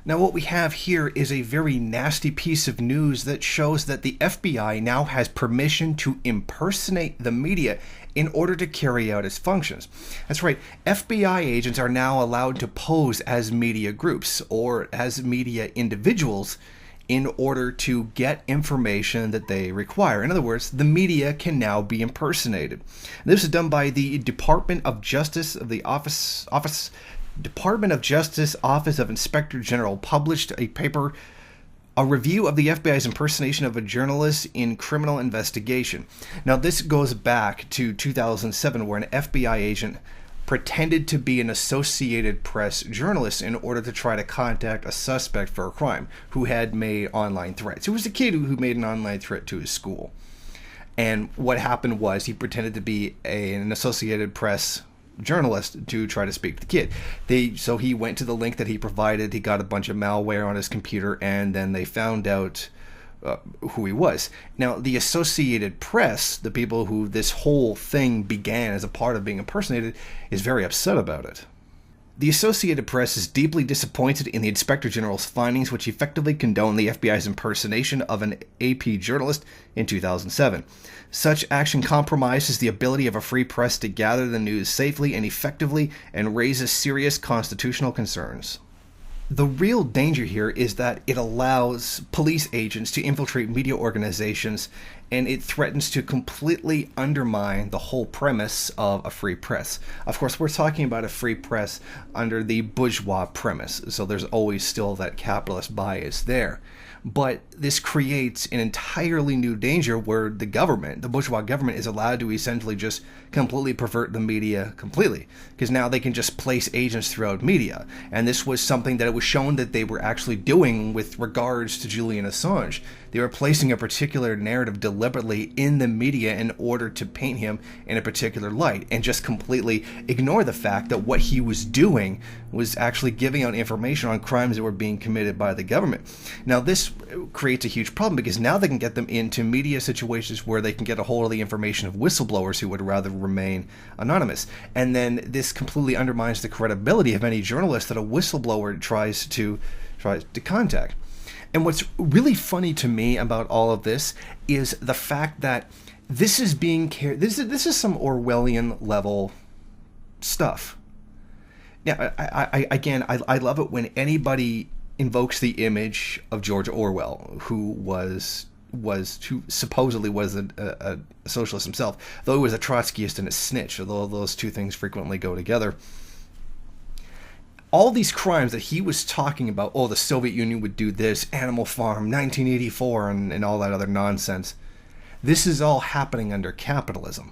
Now, what we have here is a very nasty piece of news that shows that the FBI now has permission to impersonate the media in order to carry out its functions. That's right, FBI agents are now allowed to pose as media groups or as media individuals in order to get information that they require. In other words, the media can now be impersonated. This is done by the Department of Justice of the Department of Justice Office of Inspector General published a paper, a review of the FBI's impersonation of a journalist in criminal investigation. Now, this goes back to 2007, where an FBI agent pretended to be an Associated Press journalist in order to try to contact a suspect for a crime who had made online threats. It was a kid who made an online threat to his school. And what happened was he pretended to be an Associated Press journalist to try to speak to the kid. So he went to the link that he provided, he got a bunch of malware on his computer, and then they found out who he was. Now, the Associated Press, the people who this whole thing began as a part of being impersonated, is very upset about it. The Associated Press is deeply disappointed in the Inspector General's findings, which effectively condone the FBI's impersonation of an AP journalist in 2007. Such action compromises the ability of a free press to gather the news safely and effectively and raises serious constitutional concerns. The real danger here is that it allows police agents to infiltrate media organizations, and it threatens to completely undermine the whole premise of a free press. Of course, we're talking about a free press under the bourgeois premise, so there's always still that capitalist bias there. But this creates an entirely new danger where the government, the bourgeois government, is allowed to essentially just completely pervert the media completely. Because now they can just place agents throughout media. And this was something that it was shown that they were actually doing with regards to Julian Assange. They were placing a particular narrative deliberately in the media in order to paint him in a particular light and just completely ignore the fact that what he was doing was actually giving out information on crimes that were being committed by the government. Now, this creates a huge problem because now they can get them into media situations where they can get a hold of the information of whistleblowers who would rather remain anonymous. And then this completely undermines the credibility of any journalist that a whistleblower tries to contact. And what's really funny to me about all of this is the fact that this is being this is some Orwellian level stuff. Now, I love it when anybody invokes the image of George Orwell, who supposedly was a socialist himself, though he was a Trotskyist and a snitch, although those two things frequently go together. All these crimes that he was talking about, the Soviet Union would do this, Animal Farm, 1984, and all that other nonsense, this is all happening under capitalism.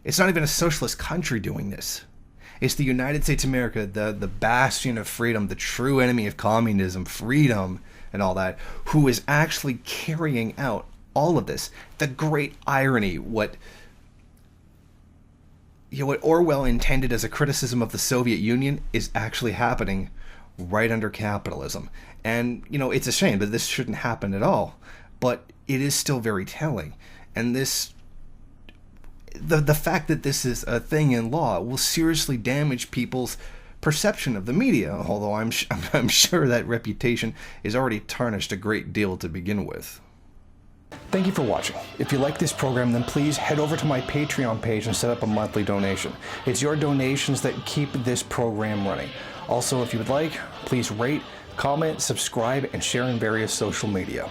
It's not even a socialist country doing this. It's the United States of America, the bastion of freedom, the true enemy of communism, freedom, and all that, who is actually carrying out all of this. The great irony, what Orwell intended as a criticism of the Soviet Union is actually happening right under capitalism. And, it's a shame that this shouldn't happen at all, but it is still very telling. And the fact that this is a thing in law will seriously damage people's perception of the media, although I'm sure that reputation is already tarnished a great deal to begin with. Thank you for watching. If you like this program, then please head over to my Patreon page and set up a monthly donation. It's your donations that keep this program running. Also, if you would like, please rate, comment, subscribe, and share in various social media.